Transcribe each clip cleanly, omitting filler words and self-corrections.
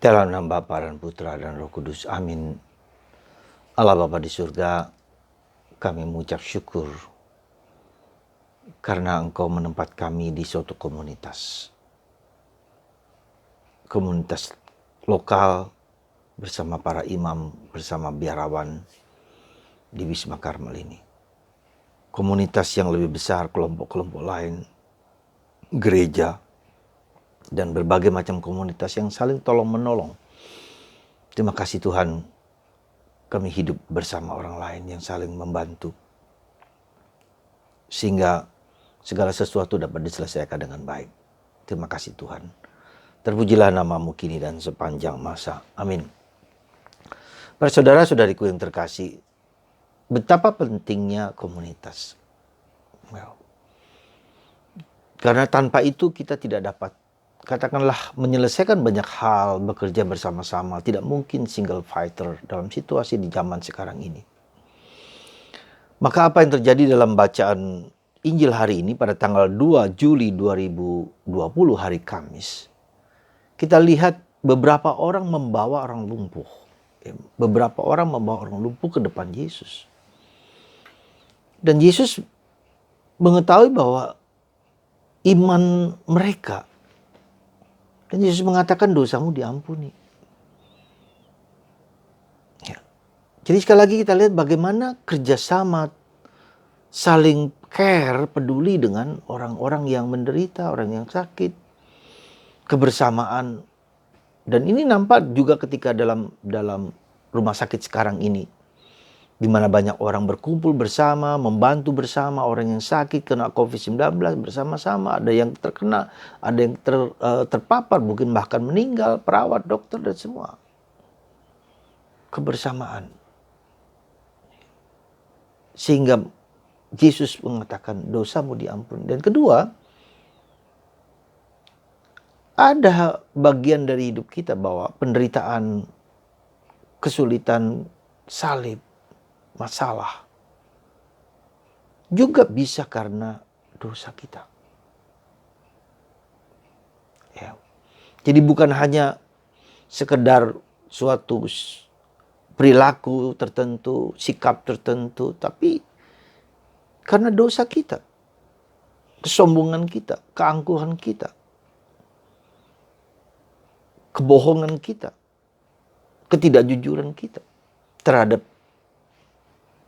Dalam nama Bapa dan Putra dan Roh Kudus. Amin. Allah Bapa di surga, kami mengucap syukur karena Engkau menempat kami di suatu komunitas. Komunitas lokal bersama para imam, bersama biarawan di Wisma Karmel ini. Komunitas yang lebih besar, kelompok-kelompok lain, gereja, dan berbagai macam komunitas yang saling tolong-menolong. Terima kasih Tuhan, kami hidup bersama orang lain yang saling membantu. Sehingga segala sesuatu dapat diselesaikan dengan baik. Terima kasih Tuhan. Terpujilah namamu kini dan sepanjang masa. Amin. Para saudara-saudariku yang terkasih, betapa pentingnya komunitas. Karena tanpa itu kita tidak dapat, katakanlah, menyelesaikan banyak hal, bekerja bersama-sama. Tidak mungkin single fighter dalam situasi di zaman sekarang ini. Maka apa yang terjadi dalam bacaan Injil hari ini pada tanggal 2 Juli 2020 hari Kamis. Kita lihat beberapa orang membawa orang lumpuh. Beberapa orang membawa orang lumpuh ke depan Yesus. Dan Yesus mengetahui bahwa iman mereka. Dan Yesus mengatakan dosamu diampuni. Ya. Jadi sekali lagi kita lihat bagaimana kerjasama, saling care, peduli dengan orang-orang yang menderita, orang yang sakit, kebersamaan. Dan ini nampak juga ketika dalam rumah sakit sekarang ini, di mana banyak orang berkumpul bersama, membantu bersama orang yang sakit kena COVID-19 bersama-sama. Ada yang terkena, ada yang terpapar, mungkin bahkan meninggal, perawat, dokter, dan semua. Kebersamaan. Sehingga Yesus mengatakan dosamu diampuni. Dan kedua, ada bagian dari hidup kita bahwa penderitaan, kesulitan, salib, masalah juga bisa karena dosa kita. Ya. Jadi bukan hanya sekedar suatu perilaku tertentu, sikap tertentu, tapi karena dosa kita, kesombongan kita, keangkuhan kita, kebohongan kita, ketidakjujuran kita terhadap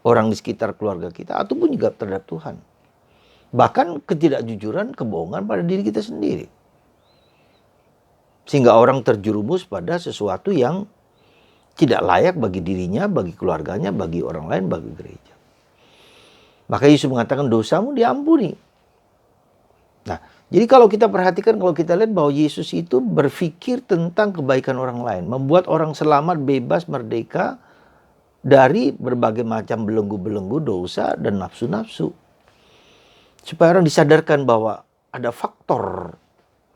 orang di sekitar keluarga kita, ataupun juga terhadap Tuhan. Bahkan ketidakjujuran, kebohongan pada diri kita sendiri. Sehingga orang terjerumus pada sesuatu yang tidak layak bagi dirinya, bagi keluarganya, bagi orang lain, bagi gereja. Maka Yesus mengatakan dosamu diampuni. Nah, jadi kalau kita perhatikan, kalau kita lihat bahwa Yesus itu berpikir tentang kebaikan orang lain. Membuat orang selamat, bebas, merdeka dari berbagai macam belenggu-belenggu dosa dan nafsu-nafsu. Supaya orang disadarkan bahwa ada faktor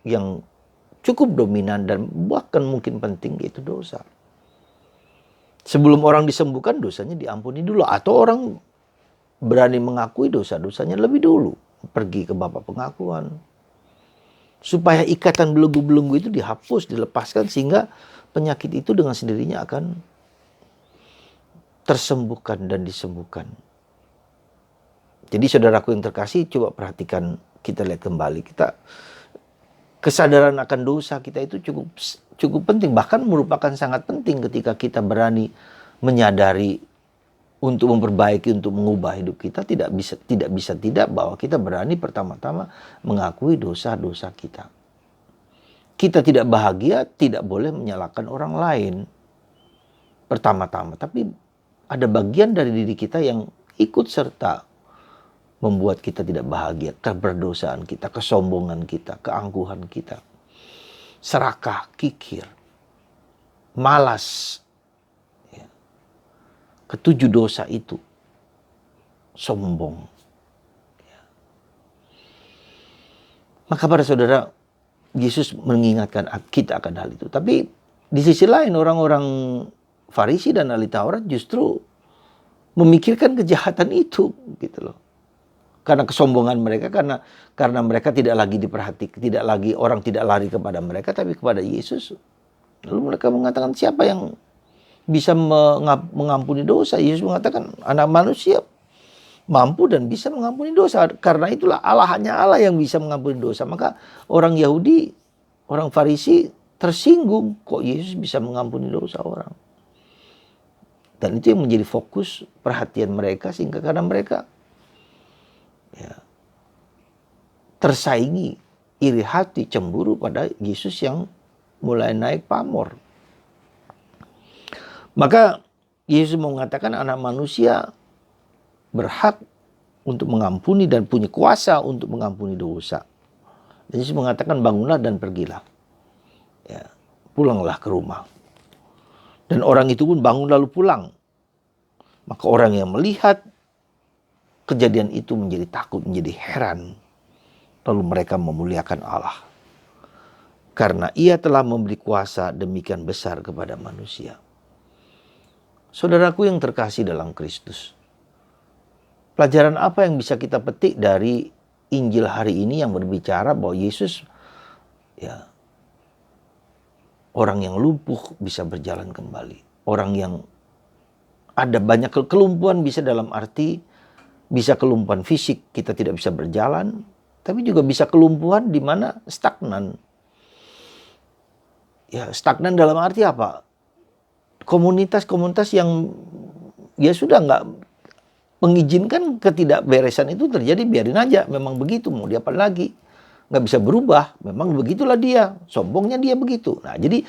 yang cukup dominan dan bahkan mungkin penting, yaitu dosa. Sebelum orang disembuhkan, dosanya diampuni dulu. Atau orang berani mengakui dosa-dosanya lebih dulu. Pergi ke Bapa pengakuan. Supaya ikatan belenggu-belenggu itu dihapus, dilepaskan, sehingga penyakit itu dengan sendirinya akan tersembuhkan dan disembuhkan. Jadi saudaraku yang terkasih, coba perhatikan, kita lihat kembali. Kesadaran akan dosa kita itu cukup penting. Bahkan merupakan sangat penting ketika kita berani menyadari untuk memperbaiki, untuk mengubah hidup kita. Tidak bisa bahwa kita berani pertama-tama mengakui dosa-dosa kita. Kita tidak bahagia, tidak boleh menyalahkan orang lain pertama-tama. Tapi ada bagian dari diri kita yang ikut serta membuat kita tidak bahagia. Keberdosaan kita, kesombongan kita, keangkuhan kita, serakah, kikir, malas. Ya. Ketujuh dosa itu, sombong. Ya. Maka para saudara, Yesus mengingatkan kita akan hal itu. Tapi di sisi lain, orang-orang Farisi dan ahli Taurat justru memikirkan kejahatan itu, gitu loh. Karena kesombongan mereka, karena mereka tidak lagi diperhatikan, orang tidak lari kepada mereka, tapi kepada Yesus. Lalu mereka mengatakan, siapa yang bisa mengampuni dosa? Yesus mengatakan, anak manusia mampu dan bisa mengampuni dosa. Karena itulah Allah, hanya Allah yang bisa mengampuni dosa. Maka orang Yahudi, orang Farisi tersinggung, kok Yesus bisa mengampuni dosa orang. Dan itu yang menjadi fokus perhatian mereka, sehingga karena mereka tersaingi, iri hati, cemburu pada Yesus yang mulai naik pamor. Maka Yesus mengatakan anak manusia berhak untuk mengampuni dan punya kuasa untuk mengampuni dosa. Dan Yesus mengatakan, bangunlah dan pergilah. Ya, pulanglah ke rumah. Dan orang itu pun bangun lalu pulang. Maka orang yang melihat kejadian itu menjadi takut, menjadi heran. Lalu mereka memuliakan Allah. Karena ia telah memberi kuasa demikian besar kepada manusia. Saudaraku yang terkasih dalam Kristus. Pelajaran apa yang bisa kita petik dari Injil hari ini yang berbicara bahwa Yesus, orang yang lumpuh bisa berjalan kembali. Orang yang ada banyak kelumpuhan, bisa dalam arti, bisa kelumpuhan fisik, kita tidak bisa berjalan. Tapi juga bisa kelumpuhan di mana stagnan. Ya, stagnan dalam arti apa? Komunitas-komunitas yang sudah nggak mengizinkan ketidakberesan itu terjadi, biarin aja, memang begitu, mau diapa lagi, nggak bisa berubah, memang begitulah dia, sombongnya dia begitu. Nah, jadi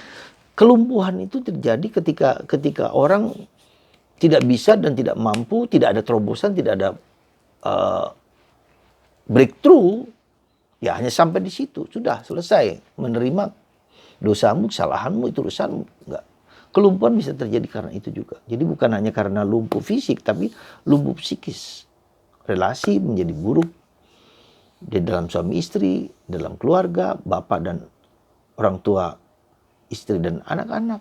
kelumpuhan itu terjadi ketika orang tidak bisa dan tidak mampu, tidak ada terobosan, tidak ada breakthrough, ya hanya sampai di situ, sudah selesai, menerima dosamu, kesalahanmu, itu urusanmu. Enggak. Kelumpuhan bisa terjadi karena itu juga. Jadi bukan hanya karena lumpuh fisik, tapi lumpuh psikis. Relasi menjadi buruk di dalam suami istri, dalam keluarga, bapak dan orang tua, istri dan anak-anak.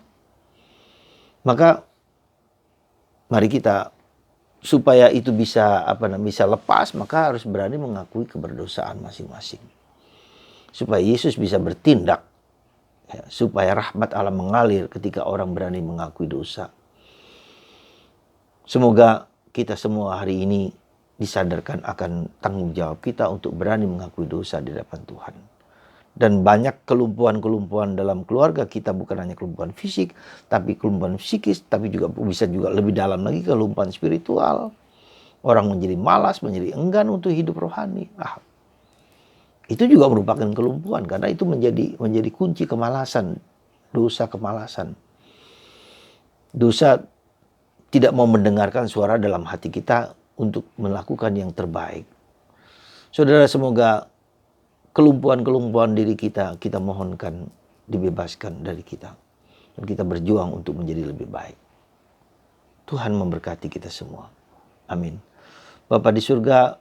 Maka mari kita, supaya itu bisa lepas, maka harus berani mengakui keberdosaan masing-masing. Supaya Yesus bisa bertindak, supaya rahmat Allah mengalir ketika orang berani mengakui dosa. Semoga kita semua hari ini disadarkan akan tanggung jawab kita untuk berani mengakui dosa di hadapan Tuhan. Dan banyak kelumpuhan-kelumpuhan dalam keluarga kita, bukan hanya kelumpuhan fisik, tapi kelumpuhan psikis, tapi juga bisa juga lebih dalam lagi kelumpuhan spiritual. Orang menjadi malas, menjadi enggan untuk hidup rohani. Itu juga merupakan kelumpuhan, karena itu menjadi kunci kemalasan, dosa kemalasan. Dosa tidak mau mendengarkan suara dalam hati kita untuk melakukan yang terbaik. Saudara, semoga kelumpuhan-kelumpuhan diri kita mohonkan dibebaskan dari kita. Dan kita berjuang untuk menjadi lebih baik. Tuhan memberkati kita semua. Amin. Bapa di surga,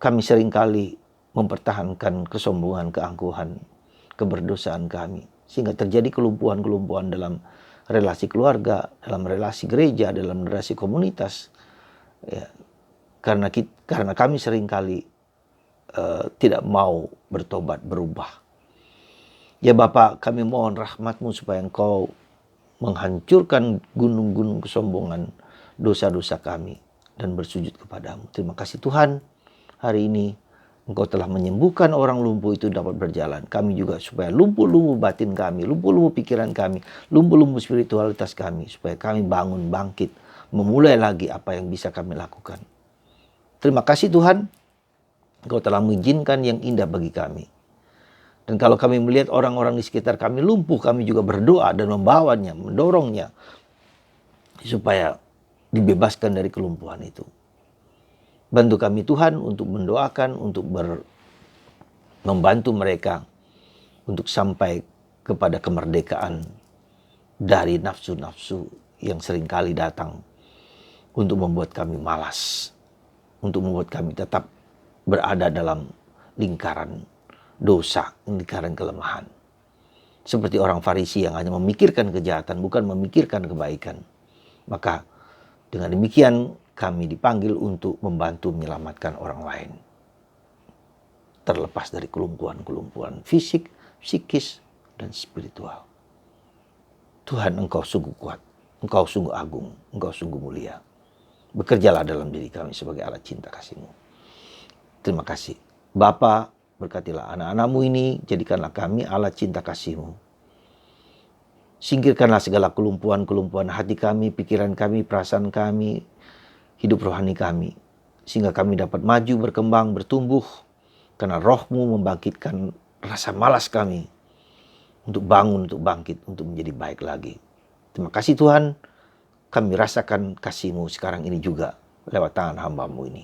kami seringkali mempertahankan kesombongan, keangkuhan, keberdosaan kami. Sehingga terjadi kelumpuhan-kelumpuhan dalam relasi keluarga, dalam relasi gereja, dalam relasi komunitas. Ya, karena kami seringkali tidak mau bertobat, berubah. Ya Bapa, kami mohon rahmat-Mu supaya Engkau menghancurkan gunung-gunung kesombongan, dosa-dosa kami, dan bersujud kepadamu. Terima kasih Tuhan, hari ini Engkau telah menyembuhkan orang lumpuh itu dapat berjalan. Kami juga supaya lumpuh-lumpuh batin kami, lumpuh-lumpuh pikiran kami, lumpuh-lumpuh spiritualitas kami, supaya kami bangun, bangkit, memulai lagi apa yang bisa kami lakukan. Terima kasih Tuhan, Engkau telah mengizinkan yang indah bagi kami. Dan kalau kami melihat orang-orang di sekitar kami lumpuh, kami juga berdoa dan membawanya, mendorongnya, supaya dibebaskan dari kelumpuhan itu. Bantu kami Tuhan untuk mendoakan, untuk membantu mereka untuk sampai kepada kemerdekaan dari nafsu-nafsu yang seringkali datang untuk membuat kami malas, untuk membuat kami tetap berada dalam lingkaran dosa, lingkaran kelemahan. Seperti orang Farisi yang hanya memikirkan kejahatan, bukan memikirkan kebaikan. Maka dengan demikian kami dipanggil untuk membantu menyelamatkan orang lain. Terlepas dari kelumpuhan-kelumpuhan fisik, psikis, dan spiritual. Tuhan, Engkau sungguh kuat, Engkau sungguh agung, Engkau sungguh mulia. Bekerjalah dalam diri kami sebagai alat cinta kasih-Mu. Terima kasih. Bapa, berkatilah anak-anak-Mu ini, jadikanlah kami alat cinta kasih-Mu. Singkirkanlah segala kelumpuhan-kelumpuhan hati kami, pikiran kami, perasaan kami, hidup rohani kami. Sehingga kami dapat maju, berkembang, bertumbuh. Karena Roh-Mu membangkitkan rasa malas kami untuk bangun, untuk bangkit, untuk menjadi baik lagi. Terima kasih Tuhan, kami rasakan kasih-Mu sekarang ini juga lewat tangan hamba-Mu ini.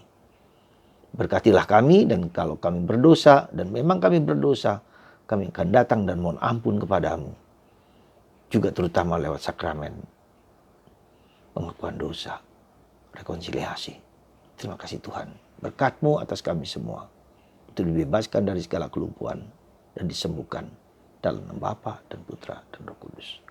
Berkatilah kami, dan kalau kami berdosa, dan memang kami berdosa, kami akan datang dan mohon ampun kepadamu. Juga terutama lewat sakramen pengakuan dosa, rekonsiliasi. Terima kasih Tuhan, berkat-Mu atas kami semua, untuk dibebaskan dari segala kelumpuhan dan disembuhkan dalam nama Bapa dan Putra dan Roh Kudus.